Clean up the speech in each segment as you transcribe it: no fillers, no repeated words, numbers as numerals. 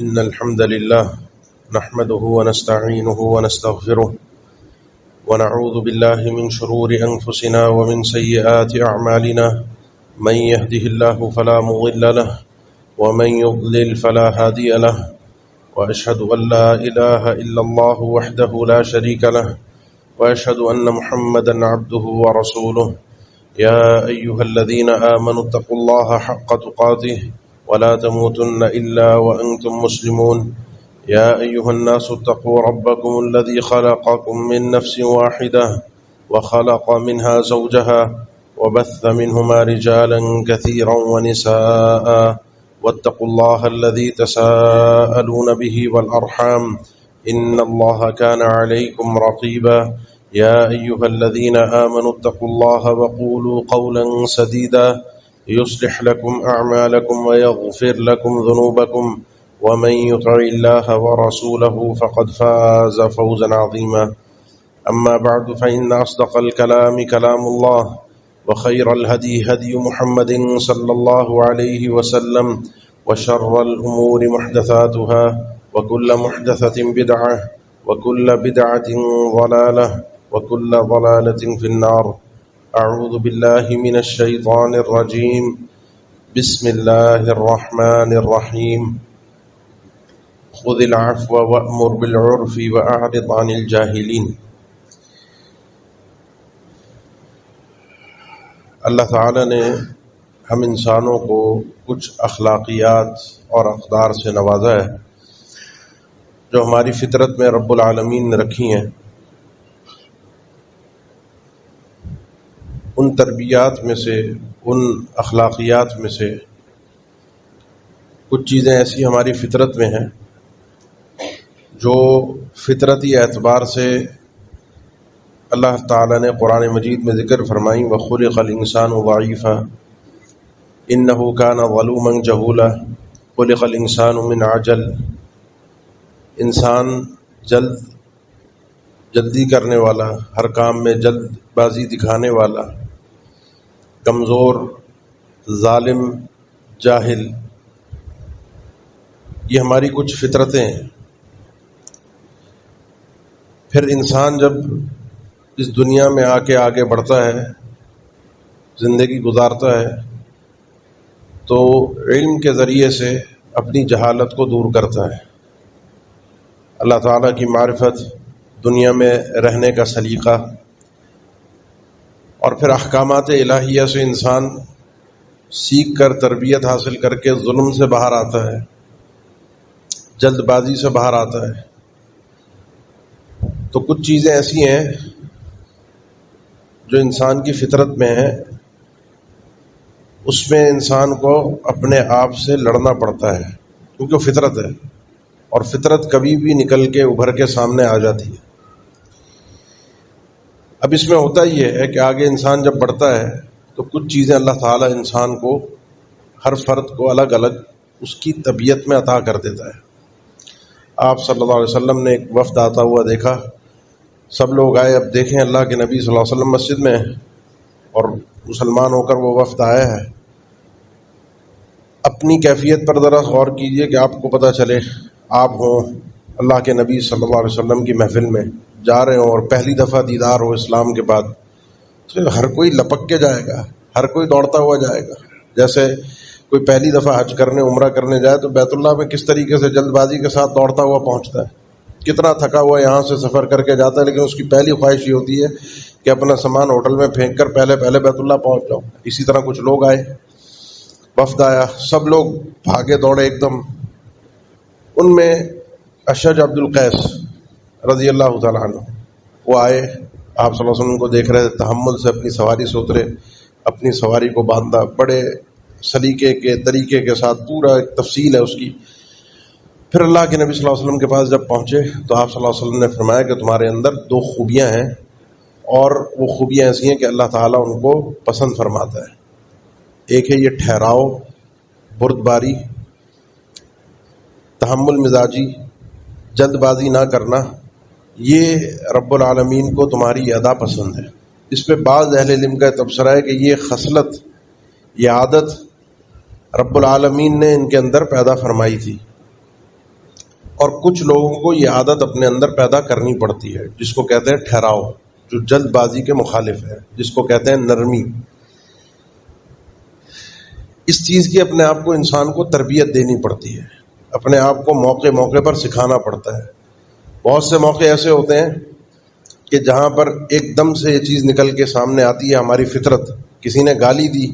إن الحمد لله نحمده ونستعينه ونستغفره ونعوذ بالله من شرور أنفسنا ومن سيئات أعمالنا من يهده الله فلا مضل له ومن يضلل فلا هادي له وأشهد أن لا إله إلا الله وحده لا شريك له وأشهد أن محمدا عبده ورسوله يا أيها الذين آمنوا اتقوا الله حق تقاته ولا تموتن إلا وأنتم مسلمون يا أيها الناس اتقوا ربكم الذي خلقكم من نفس واحدة وخلق منها زوجها وبث منهما رجالا كثيرا ونساء واتقوا الله الذي تساءلون به والأرحام إن الله كان عليكم رقيبا يا أيها الذين آمنوا اتقوا الله وقولوا قولا سديدا يصلح لكم أعمالكم ويغفر لكم ذنوبكم ومن يطع الله ورسوله فقد فاز فوزا عظيما أما بعد فإن أصدق الكلام كلام الله وخير الهدي هدي محمد صلى الله عليه وسلم وشر الأمور محدثاتها وكل محدثة بدعة وكل بدعة ضلالة وكل ضلالة في النار أعوذ بالله من الشيطان الرجيم بسم الله الرحمن الرحيم خذ العفو وأمر بالعرف وأعرض عن الجاهلين. اللہ تعالی نے ہم انسانوں کو کچھ اخلاقیات اور اقدار سے نوازا ہے جو ہماری فطرت میں رب العالمین نے رکھی ہیں. ان تربیات میں سے، ان اخلاقیات میں سے کچھ چیزیں ایسی ہماری فطرت میں ہیں جو فطرتی اعتبار سے اللہ تعالیٰ نے قرآن مجید میں ذکر فرمائیں. وَخُلِقَ الْإِنسَانُ ضَعِيفًا إِنَّهُ كَانَ ظَلُومًا جَهُولًا خُلِقَ الْإِنسَانُ مِنْ عَجَلٍ. انسان جلدی کرنے والا، ہر کام میں جلد بازی دکھانے والا، کمزور، ظالم، جاہل، یہ ہماری کچھ فطرتیں ہیں. پھر انسان جب اس دنیا میں آ کے آگے بڑھتا ہے، زندگی گزارتا ہے، تو علم کے ذریعے سے اپنی جہالت کو دور کرتا ہے. اللہ تعالیٰ کی معرفت، دنیا میں رہنے کا سلیقہ، اور پھر احکامات الہیہ سے انسان سیکھ کر، تربیت حاصل کر کے ظلم سے باہر آتا ہے، جلد بازی سے باہر آتا ہے. تو کچھ چیزیں ایسی ہیں جو انسان کی فطرت میں ہیں، اس میں انسان کو اپنے آپ سے لڑنا پڑتا ہے کیونکہ وہ فطرت ہے، اور فطرت کبھی بھی نکل کے ابھر کے سامنے آ جاتی ہے. اب اس میں ہوتا یہ ہے کہ آگے انسان جب بڑھتا ہے تو کچھ چیزیں اللہ تعالیٰ انسان کو، ہر فرد کو الگ الگ اس کی طبیعت میں عطا کر دیتا ہے. آپ صلی اللہ علیہ وسلم نے ایک وفد آتا ہوا دیکھا، سب لوگ آئے. اب دیکھیں اللہ کے نبی صلی اللہ علیہ وسلم مسجد میں اور مسلمان ہو کر وہ وفد آیا ہے. اپنی کیفیت پر ذرا غور کیجئے کہ آپ کو پتہ چلے آپ ہوں اللہ کے نبی صلی اللہ علیہ وسلم کی محفل میں جا رہے ہوں اور پہلی دفعہ دیدار ہو اسلام کے بعد، تو ہر کوئی لپک کے جائے گا، ہر کوئی دوڑتا ہوا جائے گا. جیسے کوئی پہلی دفعہ حج کرنے، عمرہ کرنے جائے تو بیت اللہ میں کس طریقے سے جلد بازی کے ساتھ دوڑتا ہوا پہنچتا ہے، کتنا تھکا ہوا یہاں سے سفر کر کے جاتا ہے، لیکن اس کی پہلی خواہش یہ ہوتی ہے کہ اپنا سامان ہوٹل میں پھینک کر پہلے بیت اللہ پہنچ جاؤں. اسی طرح کچھ لوگ آئے، وفد آیا، سب لوگ بھاگے دوڑے ایک دم. ان میں اشج عبد القیس رضی اللہ تعالیٰ عنہ وہ آئے، آپ صلی اللہ علیہ وسلم کو دیکھ رہے، تحمل سے اپنی سواری سے اترے، اپنی سواری کو باندھا، بڑے سلیقے کے طریقے کے ساتھ، پورا ایک تفصیل ہے اس کی. پھر اللہ کے نبی صلی اللہ علیہ وسلم کے پاس جب پہنچے تو آپ صلی اللہ علیہ وسلم نے فرمایا کہ تمہارے اندر دو خوبیاں ہیں، اور وہ خوبیاں ایسی ہیں کہ اللہ تعالیٰ ان کو پسند فرماتا ہے. ایک ہے یہ ٹھہراؤ، بردباری، تحمل مزاجی، جلد بازی نہ کرنا. یہ رب العالمین کو تمہاری یہ ادا پسند ہے. اس پہ بعض اہل علم کا تبصرہ ہے کہ یہ خصلت، یہ عادت رب العالمین نے ان کے اندر پیدا فرمائی تھی. اور کچھ لوگوں کو یہ عادت اپنے اندر پیدا کرنی پڑتی ہے، جس کو کہتے ہیں ٹھہراؤ، جو جلد بازی کے مخالف ہے، جس کو کہتے ہیں نرمی۔ اس چیز کی اپنے آپ کو انسان کو تربیت دینی پڑتی ہے، اپنے آپ کو موقع موقع پر سکھانا پڑتا ہے۔ بہت سے موقع ایسے ہوتے ہیں کہ جہاں پر ایک دم سے یہ چیز نکل کے سامنے آتی ہے، ہماری فطرت، کسی نے گالی دی،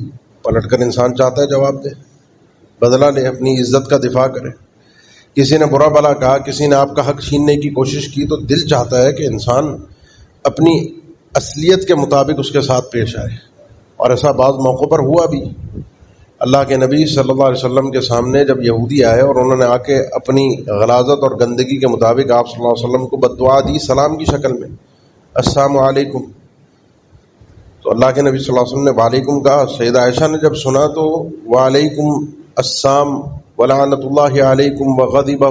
پلٹ کر انسان چاہتا ہے جواب دے، بدلہ لے، اپنی عزت کا دفاع کرے۔ کسی نے برا بھلا کہا، کسی نے آپ کا حق چھیننے کی کوشش کی، تو دل چاہتا ہے کہ انسان اپنی اصلیت کے مطابق اس کے ساتھ پیش آئے، اور ایسا بعض موقعوں پر ہوا بھی۔ اللہ کے نبی صلی اللہ علیہ وسلم کے سامنے جب یہودی آئے اور انہوں نے آ کے اپنی غلاظت اور گندگی کے مطابق آپ صلی اللہ علیہ وسلم کو بددعا دی سلام کی شکل میں، السلام علیکم، تو اللہ کے نبی صلی اللہ علیہ وسلم نے وعلیکم کہا۔ سیدہ عائشہ نے جب سنا تو وعلیکم السلام ولعنت اللہ علیکم وغضبہ،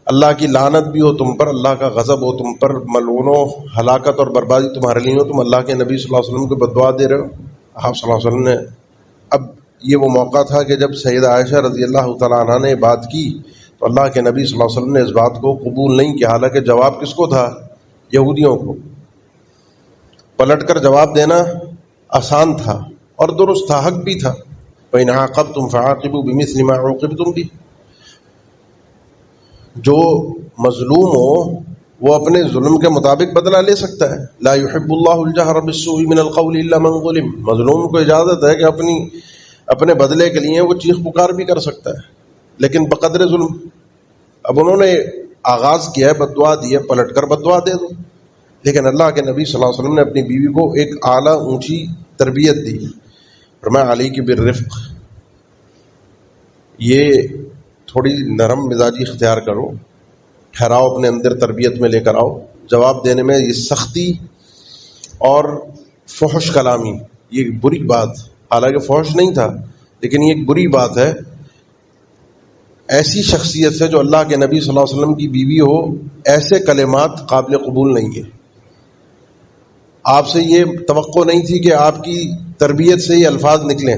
اللہ کی لعنت بھی ہو تم پر، اللہ کا غضب ہو تم پر، ملعونو، ہلاکت اور بربادی تمہارے لیے ہو، تم اللہ کے نبی صلی اللہ علیہ وسلم کو بددعا دے رہے ہو۔ آپ صلی اللہ علیہ وسلم نے، اب یہ وہ موقع تھا کہ جب سیدہ عائشہ رضی اللہ تعالیٰ عنہ نے بات کی تو اللہ کے نبی صلی اللہ علیہ وسلم نے اس بات کو قبول نہیں کیا، حالانکہ جواب کس کو تھا؟ یہودیوں کو۔ پلٹ کر جواب دینا آسان تھا اور درست تھا، حق بھی تھا۔ فَإِنْ عَاقَبْتُمْ فَعَاقِبُوا بِمِثْلِ مَا عُوقِبْتُمْ بِهِ، جو مظلوم ہو وہ اپنے ظلم کے مطابق بدلہ لے سکتا ہے۔ لا يحب اللہ الجہر بالسوء من القول الا من ظلم، مظلوم کو اجازت ہے کہ اپنے بدلے کے لیے وہ چیخ پکار بھی کر سکتا ہے، لیکن بقدر ظلم۔ اب انہوں نے آغاز کیا ہے، بددعا دی ہے، پلٹ کر بددعا دے دو، لیکن اللہ کے نبی صلی اللہ علیہ وسلم نے اپنی بیوی کو ایک اعلیٰ اونچی تربیت دی، فرمایا علیک بالرفق، یہ تھوڑی نرم مزاجی اختیار کرو، ٹھہراؤ، اپنے اندر تربیت میں لے کر آؤ۔ جواب دینے میں یہ سختی اور فحش کلامی، یہ بری بات، حالانکہ فحش نہیں تھا لیکن یہ ایک بری بات ہے، ایسی شخصیت سے جو اللہ کے نبی صلی اللہ علیہ وسلم کی بیوی ہو، ایسے کلمات قابل قبول نہیں ہے۔ آپ سے یہ توقع نہیں تھی کہ آپ کی تربیت سے یہ الفاظ نکلیں۔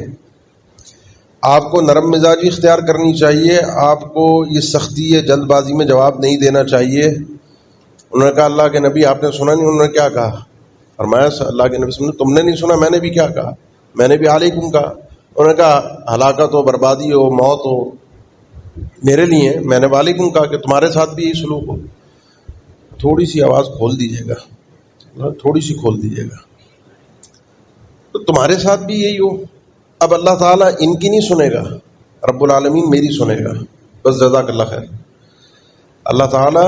آپ کو نرم مزاجی اختیار کرنی چاہیے، آپ کو یہ سختی ہے، جلد بازی میں جواب نہیں دینا چاہیے۔ انہوں نے کہا اللہ کے نبی آپ نے سنا نہیں، انہوں نے کیا کہا؟ فرمایا اللہ کے نبی صلی اللہ علیہ وسلم تم نے نہیں سنا، میں نے بھی کیا کہا؟ میں نے بھی علیکم کہا۔ انہوں نے کہا ہلاکت ہو، بربادی ہو، موت ہو میرے لیے، میں نے وعلیکم کہا کہ تمہارے ساتھ بھی یہی سلوک ہو۔ تھوڑی سی آواز کھول دیجیے گا، تھوڑی سی کھول دیجیے گا، تو تمہارے ساتھ بھی یہی ہو۔ اب اللہ تعالیٰ ان کی نہیں سنے گا، رب العالمین میری سنے گا، بس جزاک اللہ خیر۔ اللہ تعالیٰ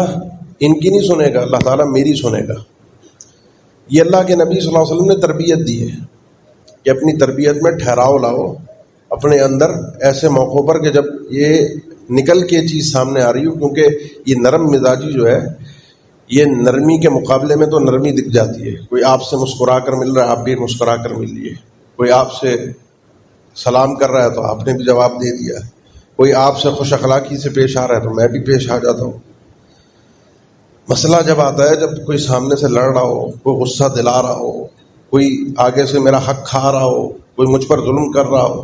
ان کی نہیں سنے گا، اللہ تعالیٰ میری سنے گا۔ یہ اللہ کے نبی صلی اللہ علیہ وسلم نے تربیت دی ہے کہ اپنی تربیت میں ٹھہراؤ لاؤ اپنے اندر، ایسے موقعوں پر کہ جب یہ نکل کے چیز سامنے آ رہی ہو، کیونکہ یہ نرم مزاجی جو ہے، یہ نرمی کے مقابلے میں تو نرمی دکھ جاتی ہے۔ کوئی آپ سے مسکرا کر مل رہا ہے، آپ بھی مسکرا کر ملیے۔ کوئی آپ سے سلام کر رہا ہے تو آپ نے بھی جواب دے دیا، کوئی آپ سے خوش اخلاقی سے پیش آ رہا ہے تو میں بھی پیش آ جاتا ہوں۔ مسئلہ جب آتا ہے، جب کوئی سامنے سے لڑ رہا ہو، کوئی غصہ دلا رہا ہو، کوئی آگے سے میرا حق کھا رہا ہو، کوئی مجھ پر ظلم کر رہا ہو،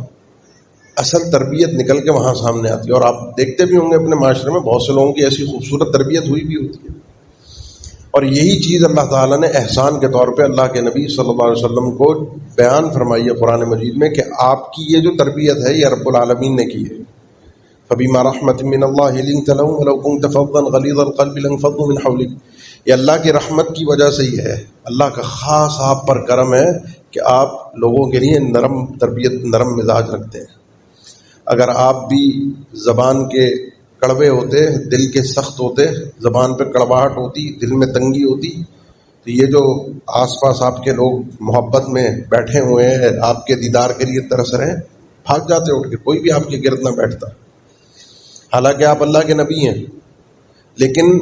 اصل تربیت نکل کے وہاں سامنے آتی ہے۔ اور آپ دیکھتے بھی ہوں گے اپنے معاشرے میں بہت سے لوگوں کی ایسی خوبصورت تربیت ہوئی بھی ہوتی ہے، اور یہی چیز اللہ تعالیٰ نے احسان کے طور پہ اللہ کے نبی صلی اللہ علیہ وسلم کو بیان فرمائی ہے قرآن مجید میں، کہ آپ کی یہ جو تربیت ہے یہ رب العالمین نے کی ہے۔ فَبِمَا رَحْمَةٍ مِّنَ اللَّهِ لِنتَ لَهُمْ وَلَوْ كُنتَ فَظًّا غَلِيظَ الْقَلْبِ لَانفَضُّوا مِنْ حَوْلِكَ، یہ اللہ کی رحمت کی وجہ سے ہی ہے، اللہ کا خاص آپ پر کرم ہے کہ آپ لوگوں کے لیے نرم تربیت، نرم مزاج رکھتے ہیں۔ اگر آپ بھی زبان کے کڑوے ہوتے، دل کے سخت ہوتے، زبان پہ کڑواہٹ ہوتی، دل میں تنگی ہوتی، تو یہ جو آس پاس آپ کے لوگ محبت میں بیٹھے ہوئے ہیں، آپ کے دیدار کے لیے ترس رہے ہیں، بھاگ جاتے اٹھ کے، کوئی بھی آپ کے گرد نہ بیٹھتا، حالانکہ آپ اللہ کے نبی ہیں۔ لیکن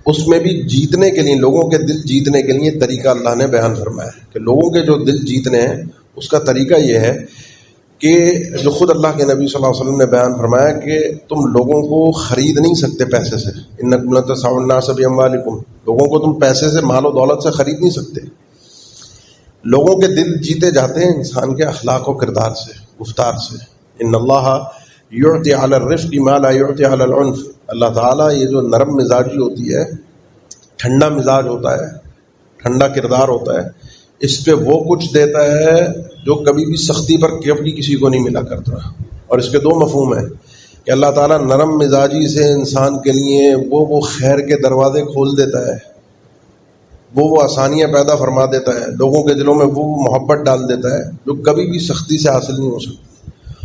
اس میں بھی جیتنے کے لیے، لوگوں کے دل جیتنے کے لیے طریقہ اللہ نے بیان فرمایا ہے کہ لوگوں کے جو دل جیتنے ہیں اس کا طریقہ یہ ہے کہ جو خود اللہ کے نبی صلی اللہ علیہ وسلم نے بیان فرمایا کہ تم لوگوں کو خرید نہیں سکتے پیسے سے، انکم لن تسعوا الناس باموالکم، لوگوں کو تم پیسے سے، مال و دولت سے خرید نہیں سکتے۔ لوگوں کے دل جیتے جاتے ہیں انسان کے اخلاق و کردار سے، گفتار سے۔ ان اللہ یعطی علی الرفق ما لا یعطی علی العنف. اللہ تعالیٰ یہ جو نرم مزاجی ہوتی ہے، ٹھنڈا مزاج ہوتا ہے، ٹھنڈا کردار ہوتا ہے، اس پہ وہ کچھ دیتا ہے جو کبھی بھی سختی پر کبھی کسی کو نہیں ملا کرتا. اور اس کے دو مفہوم ہیں کہ اللہ تعالیٰ نرم مزاجی سے انسان کے لیے وہ خیر کے دروازے کھول دیتا ہے، وہ آسانیاں پیدا فرما دیتا ہے، لوگوں کے دلوں میں وہ محبت ڈال دیتا ہے جو کبھی بھی سختی سے حاصل نہیں ہو سکتی.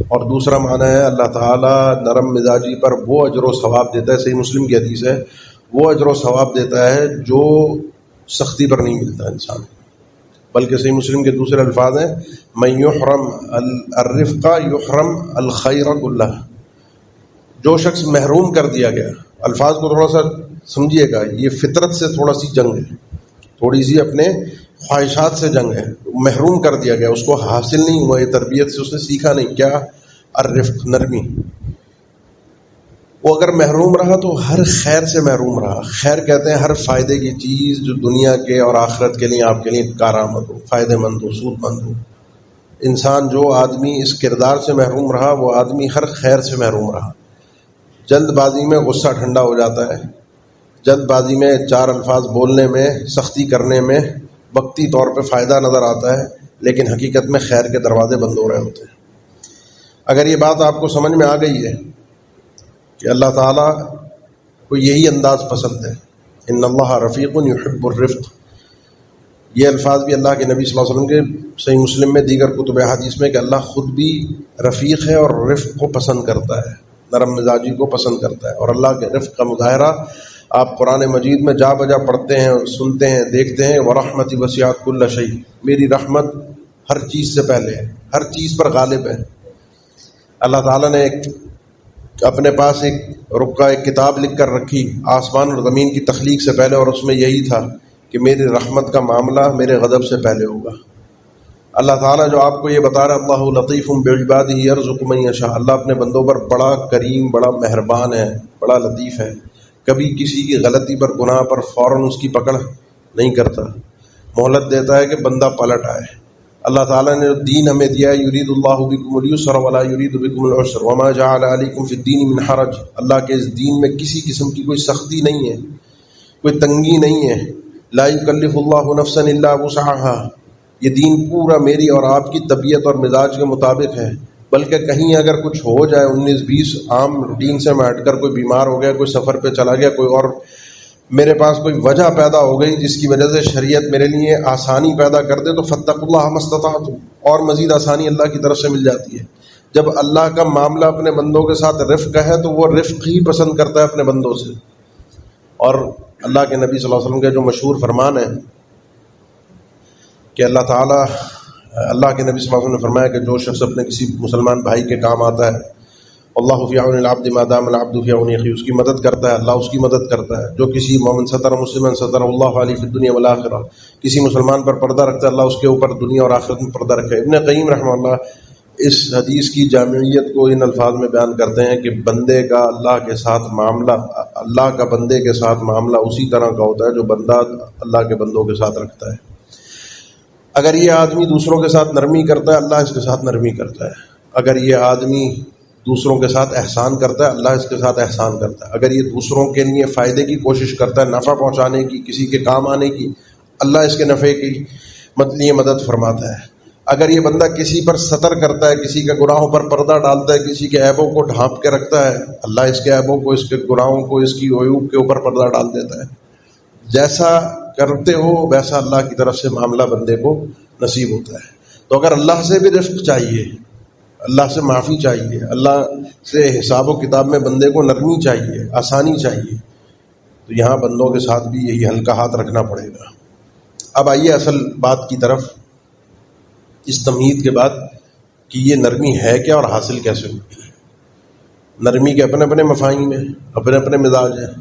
اور دوسرا معنی ہے اللہ تعالیٰ نرم مزاجی پر وہ اجر و ثواب دیتا ہے، صحیح مسلم کی حدیث ہے، وہ اجر و ثواب دیتا ہے جو سختی پر نہیں ملتا انسان. بلکہ صحیح مسلم کے دوسرے الفاظ ہیں من یحرم الرفق یحرم الخیر کلہ. جو شخص محروم کر دیا گیا، الفاظ کو تھوڑا سا سمجھیے گا، یہ فطرت سے تھوڑا سی جنگ ہے، تھوڑی سی اپنے خواہشات سے جنگ ہے. محروم کر دیا گیا، اس کو حاصل نہیں ہوا، یہ تربیت سے اس نے سیکھا نہیں. کیا؟ الرفق، نرمی. وہ اگر محروم رہا تو ہر خیر سے محروم رہا. خیر کہتے ہیں ہر فائدے کی چیز جو دنیا کے اور آخرت کے لیے آپ کے لیے کارآمد ہو، فائدہ مند ہو، سود مند ہو. انسان جو آدمی اس کردار سے محروم رہا وہ آدمی ہر خیر سے محروم رہا. جلد بازی میں غصہ ٹھنڈا ہو جاتا ہے، جلد بازی میں چار الفاظ بولنے میں، سختی کرنے میں وقتی طور پہ فائدہ نظر آتا ہے، لیکن حقیقت میں خیر کے دروازے بند ہو رہے ہوتے ہیں. اگر یہ بات آپ کو سمجھ میں آ گئی ہے کہ اللہ تعالیٰ کو یہی انداز پسند ہے، ان اللہ رفیق یحب الرفق. یہ الفاظ بھی اللہ کے نبی صلی اللہ علیہ وسلم کے صحیح مسلم میں، دیگر کتب حدیث میں، کہ اللہ خود بھی رفیق ہے اور رفق کو پسند کرتا ہے، نرم مزاجی کو پسند کرتا ہے. اور اللہ کے رفق کا مظاہرہ آپ قرآن مجید میں جا بجا پڑھتے ہیں، سنتے ہیں، دیکھتے ہیں. وَرَحْمَتِ وَسِعَتْ كُلَّ شَيْءٍ، میری رحمت ہر چیز سے پہلے ہے، ہر چیز پر غالب ہے. اللہ تعالیٰ نے اپنے پاس ایک رکا، ایک کتاب لکھ کر رکھی آسمان اور زمین کی تخلیق سے پہلے، اور اس میں یہی تھا کہ میری رحمت کا معاملہ میرے غضب سے پہلے ہوگا. اللہ تعالیٰ جو آپ کو یہ بتا رہا ہے، اللہ لطیف بعبادہ یرزق من یشاء، اللہ اپنے بندوں پر بڑا کریم، بڑا مہربان ہے، بڑا لطیف ہے. کبھی کسی کی غلطی پر، گناہ پر فوراً اس کی پکڑ نہیں کرتا، مہلت دیتا ہے کہ بندہ پلٹ آئے. اللہ تعالیٰ نے جو دین ہمیں دیا ہے، یرید اللہ بکم اليسر ولا یرید بکم العسر وما جعل علیکم فی الدین من حرج، اللہ کے اس دین میں کسی قسم کی کوئی سختی نہیں ہے، کوئی تنگی نہیں ہے. لا یکلف اللہ نفسا الا وسعها، یہ دین پورا میری اور آپ کی طبیعت اور مزاج کے مطابق ہے. بلکہ کہیں اگر کچھ ہو جائے 19-20 عام روٹین سے میں ہٹ کر، کوئی بیمار ہو گیا، کوئی سفر پہ چلا گیا، کوئی اور میرے پاس کوئی وجہ پیدا ہو گئی جس کی وجہ سے شریعت میرے لیے آسانی پیدا کر دے، تو فاتقوا اللہ ما استطعتم، اور مزید آسانی اللہ کی طرف سے مل جاتی ہے. جب اللہ کا معاملہ اپنے بندوں کے ساتھ رفق ہے تو وہ رفق ہی پسند کرتا ہے اپنے بندوں سے. اور اللہ کے نبی صلی اللہ علیہ وسلم کے جو مشہور فرمان ہے کہ اللہ تعالیٰ، اللہ کے نبی صلی اللہ علیہ وسلم نے فرمایا کہ جو شخص اپنے کسی مسلمان بھائی کے کام آتا ہے، اللہ فی عون العبد ما دام العبد فی عون اخیہ، اس کی مدد کرتا ہے، اللہ اس کی مدد کرتا ہے. جو کسی مومن ستر مسلمان ستر اللہ علیہ فی الدنیا والآخرہ، کسی مسلمان پر پردہ رکھتا ہے، اللہ اس کے اوپر دنیا اور آخرت میں پردہ رکھے. ابن قیم رحمہ اللہ اس حدیث کی جامعیت کو ان الفاظ میں بیان کرتے ہیں کہ بندے کا اللہ کے ساتھ معاملہ، اللہ کا بندے کے ساتھ معاملہ اسی طرح کا ہوتا ہے جو بندہ اللہ کے بندوں کے ساتھ رکھتا ہے. اگر یہ آدمی دوسروں کے ساتھ نرمی کرتا ہے، اللہ اس کے ساتھ نرمی کرتا ہے. اگر یہ آدمی دوسروں کے ساتھ احسان کرتا ہے، اللہ اس کے ساتھ احسان کرتا ہے. اگر یہ دوسروں کے لیے فائدے کی کوشش کرتا ہے، نفع پہنچانے کی، کسی کے کام آنے کی، اللہ اس کے نفع کی لیے مدد فرماتا ہے. اگر یہ بندہ کسی پر ستر کرتا ہے، کسی کے گناہوں پر پردہ ڈالتا ہے، کسی کے عیبوں کو ڈھانپ کے رکھتا ہے، اللہ اس کے عیبوں کو، اس کے گناہوں کو، اس کی عیوب کے اوپر پردہ ڈال دیتا ہے. جیسا کرتے ہو ویسا اللہ کی طرف سے معاملہ بندے کو نصیب ہوتا ہے. تو اگر اللہ سے بھی رفق چاہیے، اللہ سے معافی چاہیے، اللہ سے حساب و کتاب میں بندے کو نرمی چاہیے، آسانی چاہیے، تو یہاں بندوں کے ساتھ بھی یہی ہلکا ہاتھ رکھنا پڑے گا. اب آئیے اصل بات کی طرف، اس تمہید کے بعد کہ یہ نرمی ہے کیا اور حاصل کیسے ہوتی ہے. نرمی کے اپنے اپنے مفاہیم ہیں، اپنے اپنے مزاج ہیں.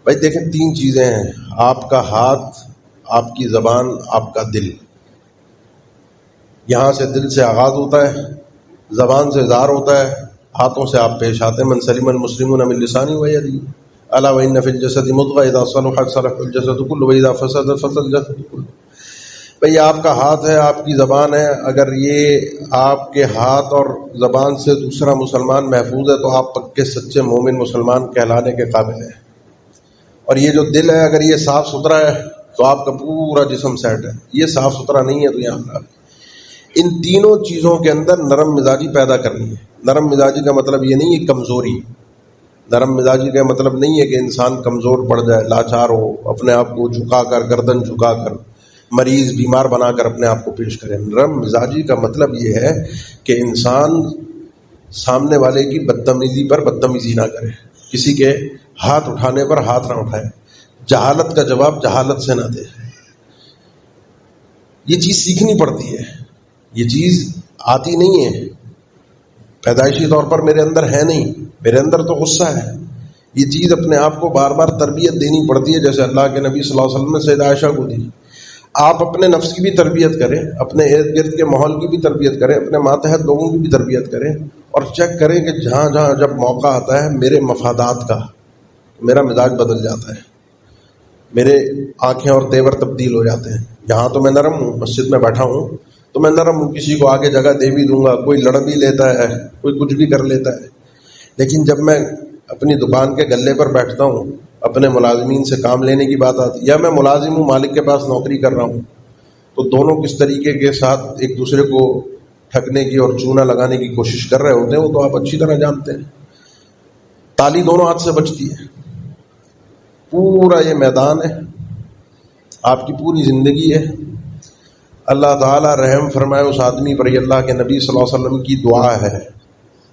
بھائی دیکھیں، تین چیزیں ہیں: آپ کا ہاتھ، آپ کی زبان، آپ کا دل. یہاں سے دل سے آغاز ہوتا ہے، زبان سے اظہار ہوتا ہے، ہاتھوں سے آپ پیش آتے ہیں. من سلم المسلمون من لسانہ ویدہ، الا وان فی الجسد مضغۃ اذا صلحت صلح الجسد كله واذا فسدت فسد الجسد كله. بھئی آپ کا ہاتھ ہے، آپ کی زبان ہے، اگر یہ آپ کے ہاتھ اور زبان سے دوسرا مسلمان محفوظ ہے تو آپ پکے سچے مومن مسلمان کہلانے کے قابل ہیں. اور یہ جو دل ہے اگر یہ صاف ستھرا ہے تو آپ کا پورا جسم سیٹ ہے. یہ صاف ستھرا نہیں ہے تو یہاں خراب. ان تینوں چیزوں کے اندر نرم مزاجی پیدا کرنی ہے. نرم مزاجی کا مطلب یہ نہیں ہے کمزوری. نرم مزاجی کا مطلب نہیں ہے کہ انسان کمزور پڑ جائے، لاچار ہو، اپنے آپ کو جھکا کر، گردن جھکا کر، مریض بیمار بنا کر اپنے آپ کو پیش کرے. نرم مزاجی کا مطلب یہ ہے کہ انسان سامنے والے کی بدتمیزی پر بدتمیزی نہ کرے، کسی کے ہاتھ اٹھانے پر ہاتھ نہ اٹھائے، جہالت کا جواب جہالت سے نہ دے. یہ چیز سیکھنی پڑتی ہے، یہ چیز آتی نہیں ہے، پیدائشی طور پر میرے اندر ہے نہیں. میرے اندر تو غصہ ہے. یہ چیز اپنے آپ کو بار بار تربیت دینی پڑتی ہے، جیسے اللہ کے نبی صلی اللہ علیہ وسلم نے سیدہ عائشہ کو دی. آپ اپنے نفس کی بھی تربیت کریں، اپنے ارد گرد کے ماحول کی بھی تربیت کریں، اپنے ماتحت لوگوں کی بھی تربیت کریں، اور چیک کریں کہ جہاں جہاں جب موقع آتا ہے میرے مفادات کا، میرا مزاج بدل جاتا ہے، میرے آنکھیں اور تیور تبدیل ہو جاتے ہیں. یہاں تو میں نرم ہوں، مسجد میں بیٹھا ہوں تو میں نرم ہوں، کسی کو آگے جگہ دے بھی دوں گا، کوئی لڑ بھی لیتا ہے، کوئی کچھ بھی کر لیتا ہے. لیکن جب میں اپنی دکان کے گلے پر بیٹھتا ہوں، اپنے ملازمین سے کام لینے کی بات آتی، یا میں ملازم ہوں، مالک کے پاس نوکری کر رہا ہوں، تو دونوں کس طریقے کے ساتھ ایک دوسرے کو ٹھگنے کی اور چونا لگانے کی کوشش کر رہے ہوتے ہیں وہ تو آپ اچھی طرح جانتے ہیں. تالی دونوں ہاتھ سے بجتی ہے. پورا یہ میدان ہے، آپ کی پوری زندگی ہے. اللہ تعالیٰ رحم فرمائے اس آدمی پر. یہ اللہ کے نبی صلی اللہ علیہ وسلم کی دعا ہے،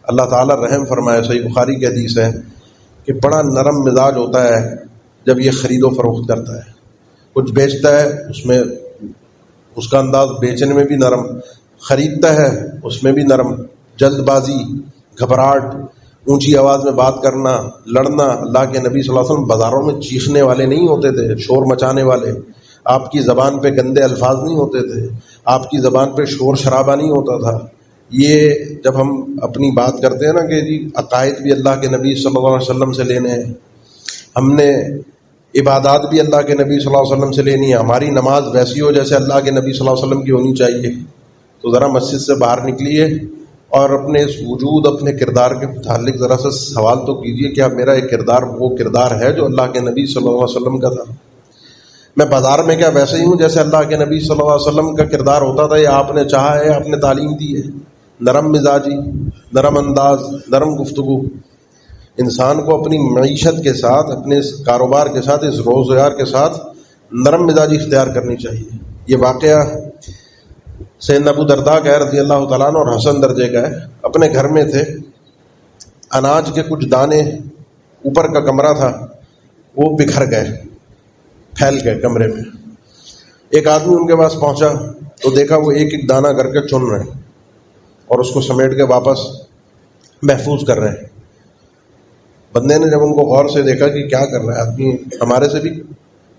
اللہ تعالیٰ رحم فرمائے. صحیح بخاری کی حدیث ہے کہ بڑا نرم مزاج ہوتا ہے جب یہ خرید و فروخت کرتا ہے، کچھ بیچتا ہے اس میں اس کا انداز بیچنے میں بھی نرم، خریدتا ہے اس میں بھی نرم. جلد بازی، گھبراہٹ، اونچی آواز میں بات کرنا، لڑنا. اللہ کے نبی صلی اللہ علیہ وسلم بازاروں میں چیخنے والے نہیں ہوتے تھے، شور مچانے والے. آپ کی زبان پہ گندے الفاظ نہیں ہوتے تھے، آپ کی زبان پہ شور شرابہ نہیں ہوتا تھا. یہ جب ہم اپنی بات کرتے ہیں نا کہ جی عقائد بھی اللہ کے نبی صلی اللہ علیہ وسلم سے لینے ہیں، ہم نے عبادات بھی اللہ کے نبی صلی اللہ علیہ وسلم سے لینی ہے، ہماری نماز ویسی ہو جیسے اللہ کے نبی صلی اللہ علیہ وسلم کی ہونی چاہیے، تو ذرا مسجد سے باہر نکلیے اور اپنے اس وجود، اپنے کردار کے متعلق ذرا سا سوال تو کیجئے کہ میرا ایک کردار وہ کردار ہے جو اللہ کے نبی صلی اللہ علیہ وسلم کا تھا. میں بازار میں کیا ویسے ہی ہوں جیسے اللہ کے نبی صلی اللہ علیہ وسلم کا کردار ہوتا تھا، یا آپ نے چاہا ہے، آپ نے تعلیم دی ہے. نرم مزاجی، نرم انداز، نرم گفتگو. انسان کو اپنی معیشت کے ساتھ، اپنے اس کاروبار کے ساتھ، اس روزگار کے ساتھ نرم مزاجی اختیار کرنی چاہیے. یہ واقعہ سیدنا ابو درداء کا ہے رضی اللہ تعالیٰ عنہ، اور حسن درجے کا ہے. اپنے گھر میں تھے، اناج کے کچھ دانے، اوپر کا کمرہ تھا، وہ بکھر گئے، پھیل گئے کمرے میں. ایک آدمی ان کے پاس پہنچا تو دیکھا وہ ایک ایک دانہ کر کے چن رہے ہیں اور اس کو سمیٹ کے واپس محفوظ کر رہے ہیں. بندے نے جب ان کو غور سے دیکھا کہ کیا کر رہا ہے آدمی، ہمارے سے بھی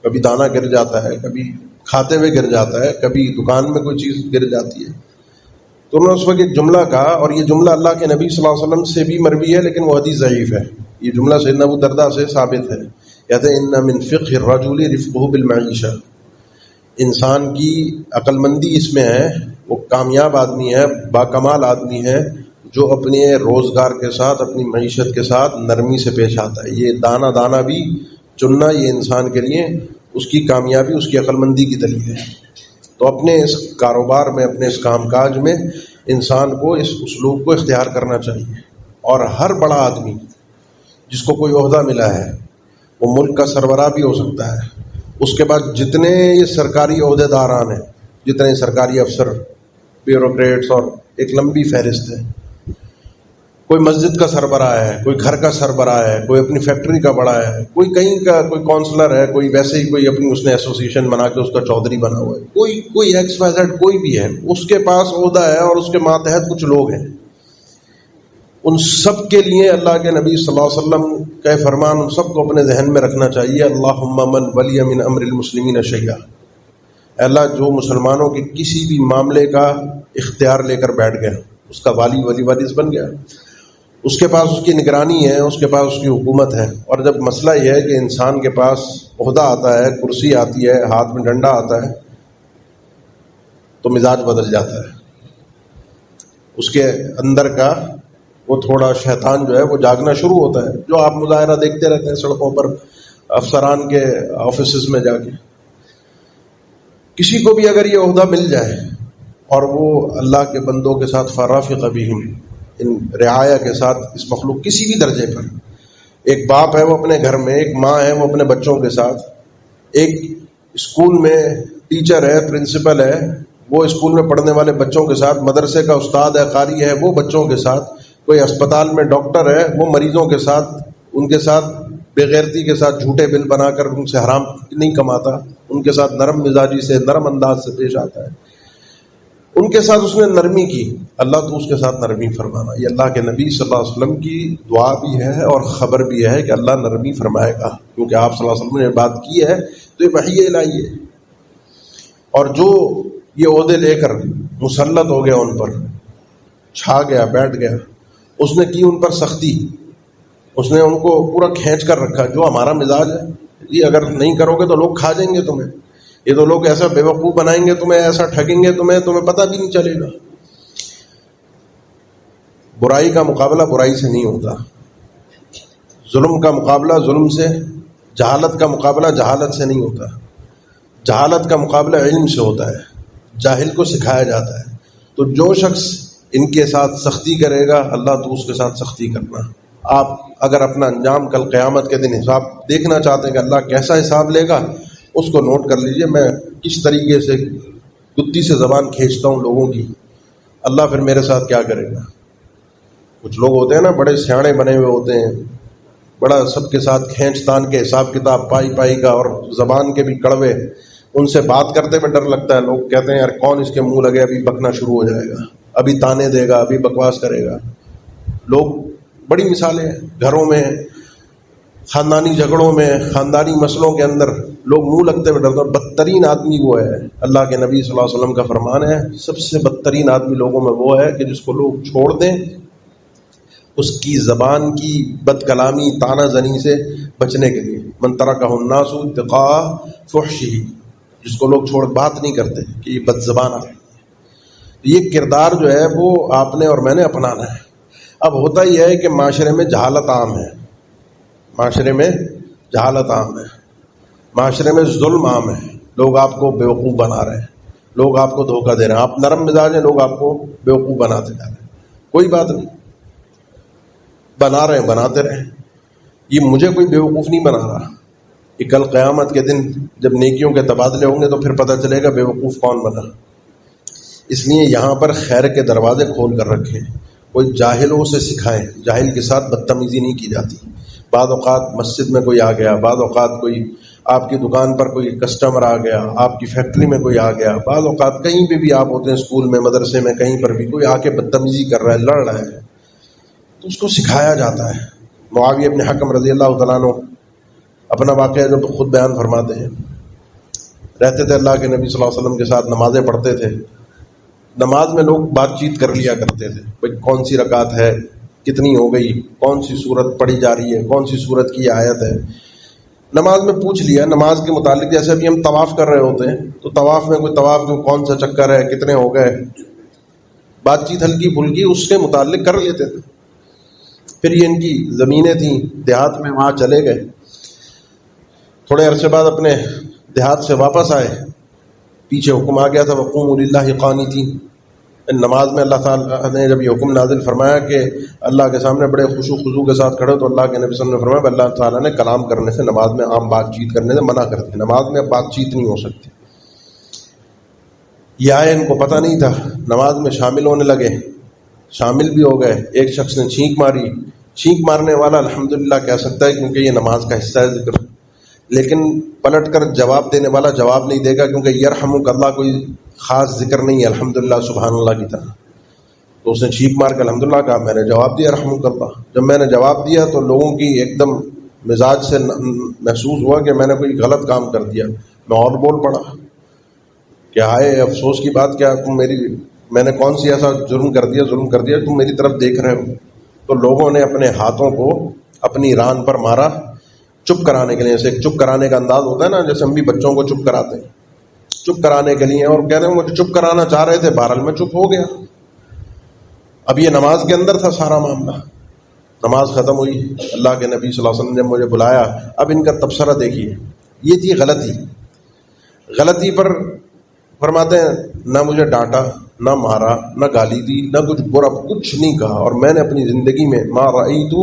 کبھی دانہ گر جاتا ہے، کبھی کھاتے ہوئے گر جاتا ہے، کبھی دکان میں کوئی چیز گر جاتی ہے. تو انہوں نے اس وقت ایک جملہ کہا، اور یہ جملہ اللہ کے نبی صلی اللہ علیہ وسلم سے بھی مروی ہے لیکن وہ حدیث ضعیف ہے. یہ جملہ سیدنا ابو درداء سے ثابت ہے. کہتے ہیں ان من فقہ الرجل رفقہ بالمعیشہ. انسان کی عقل مندی اس میں ہے، وہ کامیاب آدمی ہے، باکمال آدمی ہے جو اپنے روزگار کے ساتھ، اپنی معیشت کے ساتھ نرمی سے پیش آتا ہے. یہ دانہ دانہ بھی چننا یہ انسان کے لیے اس کی کامیابی، اس کی عقل مندی کی دلیل ہے. تو اپنے اس کاروبار میں، اپنے اس کام کاج میں انسان کو اس اسلوب کو اختیار کرنا چاہیے. اور ہر بڑا آدمی جس کو کوئی عہدہ ملا ہے وہ ملک کا سربراہ بھی ہو سکتا ہے. اس کے بعد جتنے یہ سرکاری عہدے داران ہیں، جتنے سرکاری افسر، بیوروکریٹس، اور ایک لمبی فہرست ہے. کوئی مسجد کا سربراہ ہے، کوئی گھر کا سربراہ ہے، کوئی اپنی فیکٹری کا بڑا ہے، کوئی کہیں کا کوئی کونسلر ہے، کوئی ویسے ہی کوئی اپنی اس نے ایسوسیشن بنا کے اس کا چودھری بنا ہوا ہے، کوئی ایکس وائی زیڈ کوئی بھی ہے، اس کے پاس عہدہ ہے اور اس کے ماتحت کچھ لوگ ہیں. ان سب کے لیے اللہ کے نبی صلی اللہ علیہ وسلم کا فرمان ان سب کو اپنے ذہن میں رکھنا چاہیے. اللہم من ولی من امر المسلمین شیئا. اللہ جو مسلمانوں کے کسی بھی معاملے کا اختیار لے کر بیٹھ گیا، اس کا والی وارث بن گیا، اس کے پاس اس کی نگرانی ہے، اس کے پاس اس کی حکومت ہے. اور جب مسئلہ یہ ہے کہ انسان کے پاس عہدہ آتا ہے، کرسی آتی ہے، ہاتھ میں ڈنڈا آتا ہے، تو مزاج بدل جاتا ہے، اس کے اندر کا وہ تھوڑا شیطان جو ہے وہ جاگنا شروع ہوتا ہے، جو آپ مظاہرہ دیکھتے رہتے ہیں سڑکوں پر، افسران کے آفیسز میں جا کے. کسی کو بھی اگر یہ عہدہ مل جائے اور وہ اللہ کے بندوں کے ساتھ فرافق بہم، ان رعایا کے ساتھ، اس مخلوق کسی بھی درجے پر، ایک باپ ہے وہ اپنے گھر میں، ایک ماں ہے وہ اپنے بچوں کے ساتھ، ایک اسکول میں ٹیچر ہے، پرنسپل ہے، وہ اسکول میں پڑھنے والے بچوں کے ساتھ، مدرسے کا استاد ہے، قاری ہے، وہ بچوں کے ساتھ، کوئی اسپتال میں ڈاکٹر ہے، وہ مریضوں کے ساتھ، ان کے ساتھ بے غیرتی کے ساتھ جھوٹے بل بنا کر ان سے حرام نہیں کماتا، ان کے ساتھ نرم مزاجی سے، نرم انداز سے پیش آتا ہے، ان کے ساتھ اس نے نرمی کی، اللہ تو اس کے ساتھ نرمی فرمانا. یہ اللہ کے نبی صلی اللہ علیہ وسلم کی دعا بھی ہے اور خبر بھی ہے کہ اللہ نرمی فرمائے گا، کیونکہ آپ صلی اللہ علیہ وسلم نے بات کی ہے تو یہ وحی الہی ہے. اور جو یہ عہدے لے کر مسلط ہو گیا، ان پر چھا گیا، بیٹھ گیا، اس نے کی ان پر سختی، اس نے ان کو پورا کھینچ کر رکھا. جو ہمارا مزاج ہے، یہ اگر نہیں کرو گے تو لوگ کھا جائیں گے تمہیں، یہ تو لوگ ایسا بے وقوف بنائیں گے تمہیں، ایسا ٹھگیں گے تمہیں پتہ بھی نہیں چلے گا. برائی کا مقابلہ برائی سے نہیں ہوتا، ظلم کا مقابلہ ظلم سے، جہالت کا مقابلہ جہالت سے نہیں ہوتا، جہالت کا مقابلہ علم سے ہوتا ہے، جاہل کو سکھایا جاتا ہے. تو جو شخص ان کے ساتھ سختی کرے گا، اللہ تو اس کے ساتھ سختی کرنا. آپ اگر اپنا انجام کل قیامت کے دن حساب دیکھنا چاہتے ہیں کہ اللہ کیسا حساب لے گا، اس کو نوٹ کر لیجئے. میں کس طریقے سے گدی سے زبان کھینچتا ہوں لوگوں کی، اللہ پھر میرے ساتھ کیا کرے گا. کچھ لوگ ہوتے ہیں نا، بڑے سیاڑے بنے ہوئے ہوتے ہیں، بڑا سب کے ساتھ کھینچ تان کے حساب کتاب پائی کا، اور زبان کے بھی کڑوے، ان سے بات کرتے ہوئے ڈر لگتا ہے. لوگ کہتے ہیں یار کون اس کے منہ لگے، ابھی بکنا شروع ہو جائے گا، ابھی تانے دے گا، ابھی بکواس کرے گا. لوگ بڑی مثالیں ہیں، گھروں میں، خاندانی جھگڑوں میں، خاندانی مسئلوں کے اندر لوگ منہ لگتے ہوئے ڈرتے ہیں. بدترین آدمی وہ ہے، اللہ کے نبی صلی اللہ علیہ وسلم کا فرمان ہے، سب سے بدترین آدمی لوگوں میں وہ ہے کہ جس کو لوگ چھوڑ دیں، اس کی زبان کی بد کلامی، طعنہ زنی سے بچنے کے لیے. من ترکہ الناس اتقاء فحشہ، جس کو لوگ چھوڑ بات نہیں کرتے کہ یہ بد زبان ہے. یہ کردار جو ہے وہ آپ نے اور میں نے اپنانا ہے. اب ہوتا یہ ہے کہ معاشرے میں جہالت عام ہے، معاشرے میں جہالت عام ہے، معاشرے میں ظلم عام ہے. لوگ آپ کو بیوقوف بنا رہے ہیں، لوگ آپ کو دھوکہ دے رہے ہیں. آپ نرم مزاج ہیں، لوگ آپ کو بیوقوف بناتے جا رہے ہیں. کوئی بات نہیں، بنا رہے ہیں، بناتے رہے. یہ مجھے کوئی بیوقوف نہیں بنا رہا. کہ کل قیامت کے دن جب نیکیوں کے تبادلے ہوں گے تو پھر پتہ چلے گا بیوقوف کون بنا. اس لیے یہاں پر خیر کے دروازے کھول کر رکھیں. کوئی جاہلوں سے سکھائیں، جاہل کے ساتھ بدتمیزی نہیں کی جاتی. بعض اوقات مسجد میں کوئی آ گیا، بعض اوقات کوئی آپ کی دکان پر کوئی کسٹمر آ گیا، آپ کی فیکٹری میں کوئی آ گیا، بعض اوقات کہیں پہ بھی آپ ہوتے ہیں، اسکول میں، مدرسے میں، کہیں پر بھی کوئی آ کے بدتمیزی کر رہا ہے، لڑ رہا ہے، تو اس کو سکھایا جاتا ہے. معاویہ ابن حکم رضی اللہ تعالیٰ عنہ اپنا واقعہ جو خود بیان فرماتے ہیں، رہتے تھے اللہ کے نبی صلی اللہ علیہ وسلم کے ساتھ، نمازیں پڑھتے تھے. نماز میں لوگ بات چیت کر لیا کرتے تھے، بھئی کون سی رکعت ہے، کتنی ہو گئی، کون سی سورت پڑھی جا رہی ہے، کون سی سورت کی آیت ہے. نماز میں پوچھ لیا نماز کے متعلق. جیسے ابھی ہم طواف کر رہے ہوتے ہیں تو طواف میں کوئی طواف میں کون سا چکر ہے، کتنے ہو گئے، بات چیت ہلکی پھلکی اس کے متعلق کر لیتے تھے. پھر یہ ان کی زمینیں تھیں دیہات میں، وہاں چلے گئے. تھوڑے عرصے بعد اپنے دیہات سے واپس آئے، پیچھے حکم آ گیا تھا وقوموا للہ قانتین. نماز میں اللہ تعالیٰ نے جب یہ حکم نازل فرمایا کہ اللہ کے سامنے بڑے خشوع خضوع کے ساتھ کھڑے، تو اللہ کے نبی صلی اللہ علیہ وسلم نے فرمایا اللہ تعالیٰ نے کلام کرنے سے، نماز میں عام بات چیت کرنے سے منع کر دیا. نماز میں بات چیت نہیں ہو سکتی. یہ آئے، ان کو پتہ نہیں تھا، نماز میں شامل ہونے لگے، شامل بھی ہو گئے. ایک شخص نے چھینک ماری. چھینک مارنے والا الحمدللہ کہہ سکتا ہے کیونکہ یہ نماز کا حصہ ہے ذکر، لیکن پلٹ کر جواب دینے والا جواب نہیں دے گا، کیونکہ یرحمک اللہ کوئی خاص ذکر نہیں ہے الحمدللہ سبحان اللہ کی طرح. تو اس نے چھینک مار کے الحمدللہ کہا، میں نے جواب دیا رحمک اللہ. جب میں نے جواب دیا تو لوگوں کی ایک دم مزاج سے محسوس ہوا کہ میں نے کوئی غلط کام کر دیا. میں اور بول پڑا کہ ہائے افسوس کی بات، کیا تم میں نے کون سی ایسا ظلم کر دیا تم میری طرف دیکھ رہے ہو. تو لوگوں نے اپنے ہاتھوں کو اپنی ران پر مارا چپ کرانے کے لیے. جیسے ایک چپ کرانے کا انداز ہوتا ہے نا، جیسے ہم بھی بچوں کو چپ کراتے ہیں. چپ کرانے کے لیے، اور کہہ رہے ہیں مجھے چپ کرانا چاہ رہے تھے، بہرحال میں چپ ہو گیا. اب یہ نماز کے اندر تھا سارا معاملہ. نماز ختم ہوئی، اللہ کے نبی صلی اللہ علیہ وسلم نے مجھے بلایا. اب ان کا تبصرہ دیکھیے. یہ تھی غلطی پر فرماتے ہیں نہ مجھے ڈانٹا، نہ مارا، نہ گالی دی، نہ کچھ برا کچھ نہیں کہا. اور میں نے اپنی زندگی میں ما رأیت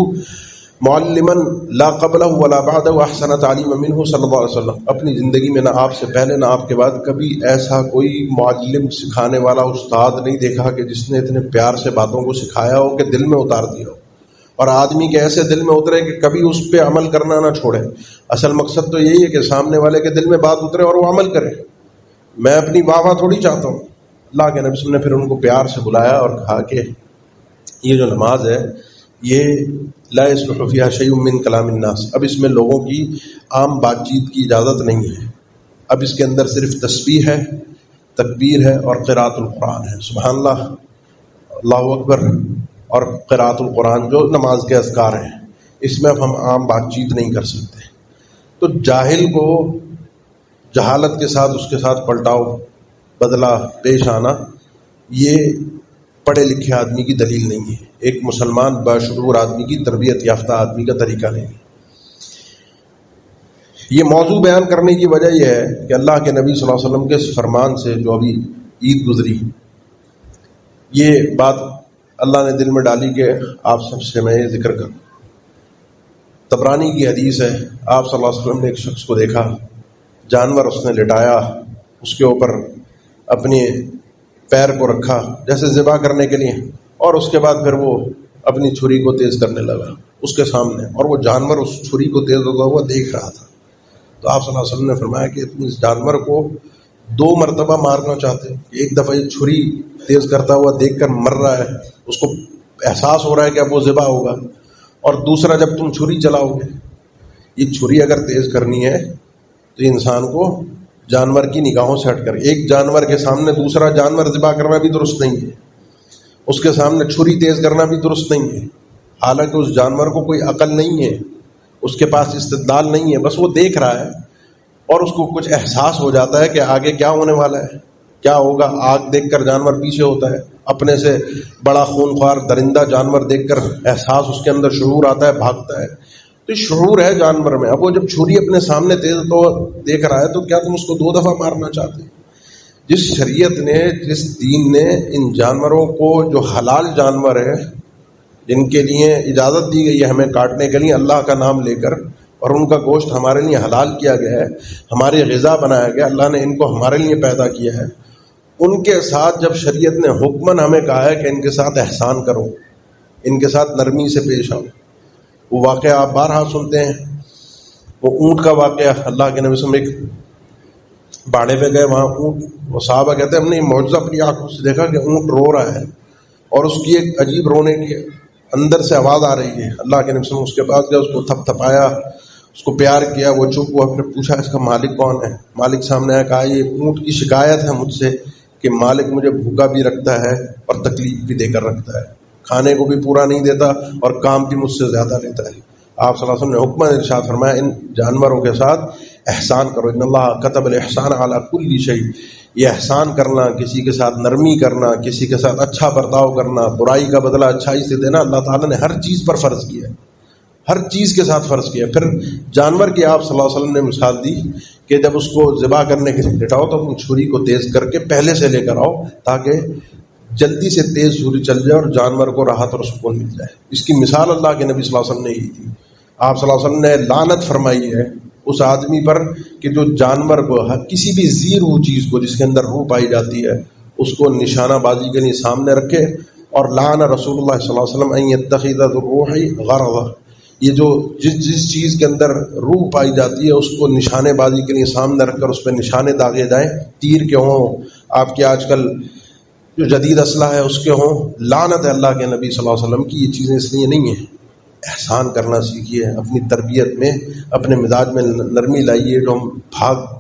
معلما لا قبلہ ولا بعدہ احسن تعلیم منہ صلی اللہ علیہ وسلم، اپنی زندگی میں نہ آپ سے پہلے نہ آپ کے بعد کبھی ایسا کوئی معلم، سکھانے والا استاد نہیں دیکھا کہ جس نے اتنے پیار سے باتوں کو سکھایا ہو کہ دل میں اتار دیا ہو، اور آدمی کے ایسے دل میں اترے کہ کبھی اس پہ عمل کرنا نہ چھوڑے. اصل مقصد تو یہی ہے کہ سامنے والے کے دل میں بات اترے اور وہ عمل کرے. میں اپنی واہ تھوڑی چاہتا ہوں. اللہ کے نبی صلی اللہ علیہ وسلم نے پھر ان کو پیار سے بلایا اور کہا کہ یہ جو نماز ہے یہ لا يصلح فيها شيء من کلام الناس، اب اس میں لوگوں کی عام بات چیت کی اجازت نہیں ہے. اب اس کے اندر صرف تسبیح ہے، تکبیر ہے اور قراءۃ القرآن ہے. سبحان اللہ، اللہ اکبر، اور قراءۃ القرآن جو نماز کے اذکار ہیں. اس میں اب ہم عام بات چیت نہیں کر سکتے. تو جاہل کو جہالت کے ساتھ اس کے ساتھ پلٹاؤ بدلہ پیش آنا یہ پڑھے لکھے آدمی کی دلیل نہیں ہے. ایک مسلمان باشعور آدمی کی، تربیت یافتہ آدمی کا طریقہ نہیں ہے. یہ موضوع بیان کرنے کی وجہ یہ ہے کہ اللہ کے نبی صلی اللہ علیہ وسلم کے اس فرمان سے جو ابھی عید گزری، یہ بات اللہ نے دل میں ڈالی کہ آپ سب سے میں یہ ذکر کروں. طبرانی کی حدیث ہے، آپ صلی اللہ علیہ وسلم نے ایک شخص کو دیکھا، جانور اس نے لٹایا، اس کے اوپر اپنے پیر کو رکھا جیسے ذبح کرنے کے لیے، اور اس کے بعد پھر وہ اپنی چھری کو تیز کرنے لگا اس کے سامنے، اور وہ جانور اس چھری کو تیز ہوتا ہوا دیکھ رہا تھا. تو آپ صلی اللہ علیہ وسلم نے فرمایا کہ تم اس جانور کو 2 مرتبہ مارنا چاہتے ہیں. ایک دفعہ یہ چھری تیز کرتا ہوا دیکھ کر مر رہا ہے، اس کو احساس ہو رہا ہے کہ اب وہ ذبح ہوگا، اور دوسرا جب تم چھری چلاؤ گے، یہ چھری اگر تیز کرنی ہے تو انسان کو جانور کی نگاہوں سے ہٹ کر، ایک جانور کے سامنے دوسرا جانور ذبح کرنا بھی درست نہیں ہے، اس کے سامنے چھری تیز کرنا بھی درست نہیں ہے. حالانکہ اس جانور کو کوئی عقل نہیں ہے، اس کے پاس استدلال نہیں ہے، بس وہ دیکھ رہا ہے اور اس کو کچھ احساس ہو جاتا ہے کہ آگے کیا ہونے والا ہے، کیا ہوگا. آگ دیکھ کر جانور پیچھے ہوتا ہے، اپنے سے بڑا خونخوار درندہ جانور دیکھ کر احساس اس کے اندر شعور آتا ہے، بھاگتا ہے. تو شعور ہے جانور میں. اب وہ جب چھری اپنے سامنے تیز تو دیکھ رہا ہے تو کیا تم اس کو 2 دفعہ مارنا چاہتے ہیں؟ جس شریعت نے، جس دین نے ان جانوروں کو، جو حلال جانور ہیں جن کے لیے اجازت دی گئی ہے ہمیں کاٹنے کے لیے اللہ کا نام لے کر، اور ان کا گوشت ہمارے لیے حلال کیا گیا ہے، ہماری غذا بنایا گیا، اللہ نے ان کو ہمارے لیے پیدا کیا ہے، ان کے ساتھ جب شریعت نے حکمن ہمیں کہا ہے کہ ان کے ساتھ احسان کرو، ان کے ساتھ نرمی سے پیش آؤ. وہ واقعہ آپ بارہا سنتے ہیں، وہ اونٹ کا واقعہ. اللہ کے نبی صلی اللہ علیہ وسلم ایک باڑے پہ گئے، وہاں اونٹ، وہ صحابہ کہتے ہیں ہم نے یہ معجزہ اپنی آنکھوں سے دیکھا کہ اونٹ رو رہا ہے اور اس کی ایک عجیب رونے کی اندر سے آواز آ رہی ہے. اللہ کے نبی صلی اللہ علیہ وسلم اس کے پاس گئے، اس کو تھپ تھپایا، اس کو پیار کیا، وہ چپ ہوا. پھر پوچھا اس کا مالک کون ہے؟ مالک سامنے آیا، کہا یہ اونٹ کی شکایت ہے مجھ سے کہ مالک مجھے بھوکا بھی رکھتا ہے اور تکلیف بھی دے کر رکھتا ہے، کھانے کو بھی پورا نہیں دیتا اور کام بھی مجھ سے زیادہ لیتا ہے. آپ صلی اللہ علیہ وسلم نے حکم ارشاد فرمایا ان جانوروں کے ساتھ احسان کرو. ان اللہ کتب الاحسان علی کل شیء، یہ احسان کرنا، کسی کے ساتھ نرمی کرنا، کسی کے ساتھ اچھا برتاؤ کرنا، برائی کا بدلہ اچھائی سے دینا، اللہ تعالیٰ نے ہر چیز پر فرض کیا ہے، ہر چیز کے ساتھ فرض کیا. پھر جانور کی آپ صلی اللہ علیہ وسلم نے مثال دی کہ جب اس کو ذبح کرنے کے لیے لٹاؤ تو تم چھری کو تیز کر کے پہلے سے لے کر آؤ تاکہ جلدی سے تیز چھری چل جائے اور جانور کو راحت اور سکون مل جائے. اس کی مثال اللہ کے نبی صلی اللہ علیہ وسلم نے ہی تھی. آپ صلی اللہ علیہ وسلم نے لعنت فرمائی ہے اس آدمی پر کہ جو جانور کو، کسی بھی ذی روح چیز کو جس کے اندر روح پائی جاتی ہے، اس کو نشانہ بازی کے لیے سامنے رکھے. اور لعن رسول اللہ صلی اللہ علیہ وسلم ان یتخذ الروح غرضا، یہ جو جس چیز کے اندر روح پائی جاتی ہے اس کو نشانے بازی کے لیے سامنے رکھ کر اس پہ نشانے داغے جائیں، تیر کے ہوں، آپ کے آج کل جو جدید اسلحہ ہے اس کے ہوں. لعنت ہے اللہ کے نبی صلی اللہ علیہ وسلم کی. یہ چیزیں اس لیے نہیں ہیں. احسان کرنا سیکھیے، اپنی تربیت میں، اپنے مزاج میں نرمی لائیے. جو ہم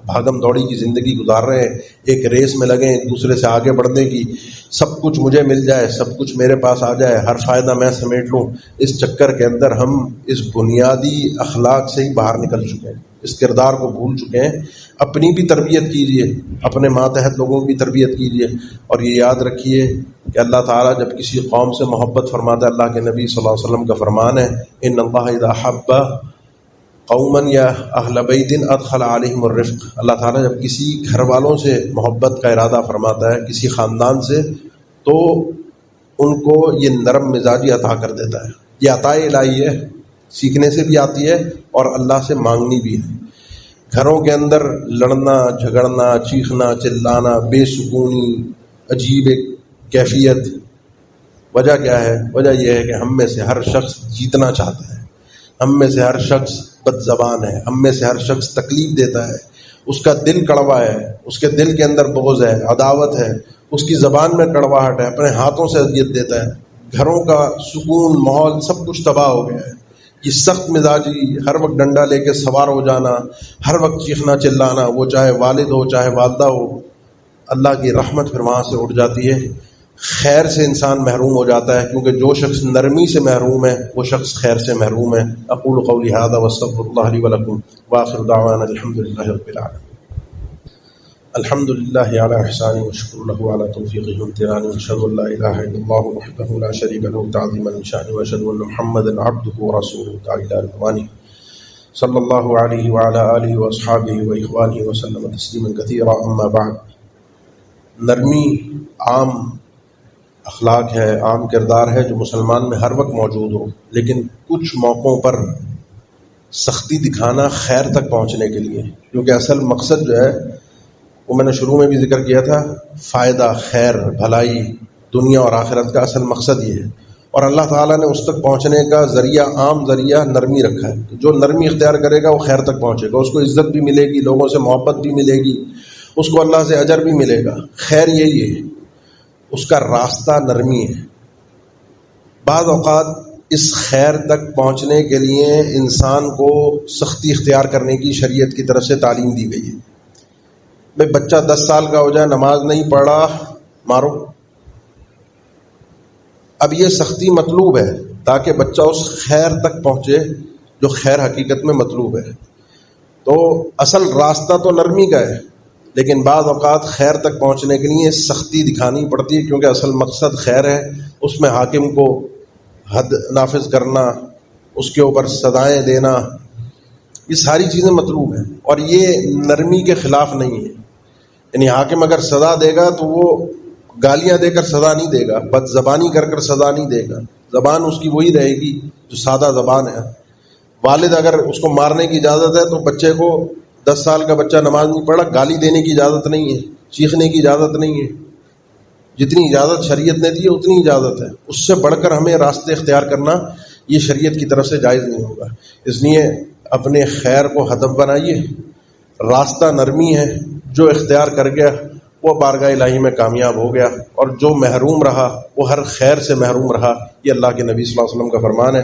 بھاگم دوڑی کی زندگی گزار رہے ہیں، ایک ریس میں لگیں ایک دوسرے سے آگے بڑھنے کی، سب کچھ مجھے مل جائے، سب کچھ میرے پاس آ جائے، ہر فائدہ میں سمیٹ لوں، اس چکر کے اندر ہم اس بنیادی اخلاق سے ہی باہر نکل چکے ہیں. اس کردار کو بھول چکے ہیں. اپنی بھی تربیت کیجئے، اپنے ماتحت لوگوں کی بھی تربیت کیجئے، اور یہ یاد رکھیے کہ اللہ تعالیٰ جب کسی قوم سے محبت فرماتا ہے، اللہ کے نبی صلی اللہ علیہ وسلم کا فرمان ہے ان اللہ اذا حب قوما یا اہل بیت ادخل علیہم الرفق. اللہ تعالیٰ جب کسی گھر والوں سے محبت کا ارادہ فرماتا ہے، کسی خاندان سے، تو ان کو یہ نرم مزاجی عطا کر دیتا ہے. یہ عطا الہی ہے، سیکھنے سے بھی آتی ہے اور اللہ سے مانگنی بھی ہے. گھروں کے اندر لڑنا جھگڑنا، چیخنا چلانا، بے سکونی، عجیب ایک کیفیت، وجہ کیا ہے؟ وجہ یہ ہے کہ ہم میں سے ہر شخص جیتنا چاہتا ہے، ہم میں سے ہر شخص بد زبان ہے، ہم میں سے ہر شخص تکلیف دیتا ہے، اس کا دل کڑوا ہے، اس کے دل کے اندر بغض ہے، عداوت ہے، اس کی زبان میں کڑواہٹ ہے، اپنے ہاتھوں سے اذیت دیتا ہے. گھروں کا سکون، ماحول سب کچھ تباہ ہو گیا ہے. یہ سخت مزاجی، ہر وقت ڈنڈا لے کے سوار ہو جانا، ہر وقت چیخنا چلانا، وہ چاہے والد ہو چاہے والدہ ہو، اللہ کی رحمت پھر وہاں سے اٹھ جاتی ہے. خیر سے انسان محروم ہو جاتا ہے، کیونکہ جو شخص نرمی سے محروم ہے وہ شخص خیر سے محروم ہے. اقول قولی ھذا واستغفر اللہ لی ولکم وآخر دعوانا الحمد للہ رب العالمین. الحمد للہ علی احسانہ وشکر له علی توفیقہ وامتنانہ واشهد ان لا الہ الا اللہ وحدہ لا شریک له تعظیما لشأنہ واشهد ان محمدا عبدہ ورسولہ داعی الی رضوانہ صلی اللہ علیہ وعلی آلہ واصحابہ واخوانہ وسلم تسلیما کثیرا. اما بعد. نرمی عام اخلاق ہے، عام کردار ہے جو مسلمان میں ہر وقت موجود ہو، لیکن کچھ موقعوں پر سختی دکھانا خیر تک پہنچنے کے لیے، کیونکہ اصل مقصد جو ہے وہ میں نے شروع میں بھی ذکر کیا تھا، فائدہ، خیر، بھلائی، دنیا اور آخرت کا اصل مقصد یہ ہے. اور اللہ تعالیٰ نے اس تک پہنچنے کا ذریعہ، عام ذریعہ نرمی رکھا ہے. جو نرمی اختیار کرے گا وہ خیر تک پہنچے گا، اس کو عزت بھی ملے گی، لوگوں سے محبت بھی ملے گی، اس کو اللہ سے اجر بھی ملے گا. خیر یہی ہے، اس کا راستہ نرمی ہے. بعض اوقات اس خیر تک پہنچنے کے لیے انسان کو سختی اختیار کرنے کی شریعت کی طرف سے تعلیم دی گئی ہے. بھئی بچہ 10 سال کا ہو جائے، نماز نہیں پڑھا، مارو. اب یہ سختی مطلوب ہے تاکہ بچہ اس خیر تک پہنچے جو خیر حقیقت میں مطلوب ہے. تو اصل راستہ تو نرمی کا ہے، لیکن بعض اوقات خیر تک پہنچنے کے لیے سختی دکھانی پڑتی ہے، کیونکہ اصل مقصد خیر ہے. اس میں حاکم کو حد نافذ کرنا، اس کے اوپر سزائیں دینا، یہ ساری چیزیں مطلوب ہیں، اور یہ نرمی کے خلاف نہیں ہے. یعنی حاکم اگر سزا دے گا تو وہ گالیاں دے کر سزا نہیں دے گا، بد زبانی کر سزا نہیں دے گا. زبان اس کی وہی رہے گی جو سادہ زبان ہے. والد اگر اس کو مارنے کی اجازت ہے تو بچے کو، 10 سال کا بچہ نماز نہیں پڑھا، گالی دینے کی اجازت نہیں ہے، چیخنے کی اجازت نہیں ہے. جتنی اجازت شریعت نے دی ہے اتنی اجازت ہے، اس سے بڑھ کر ہمیں راستے اختیار کرنا یہ شریعت کی طرف سے جائز نہیں ہوگا. اس لیے اپنے خیر کو ہدف بنائیے. راستہ نرمی ہے، جو اختیار کر گیا وہ بارگاہ الہی میں کامیاب ہو گیا، اور جو محروم رہا وہ ہر خیر سے محروم رہا. یہ اللہ کے نبی صلی اللہ علیہ وسلم کا فرمان ہے.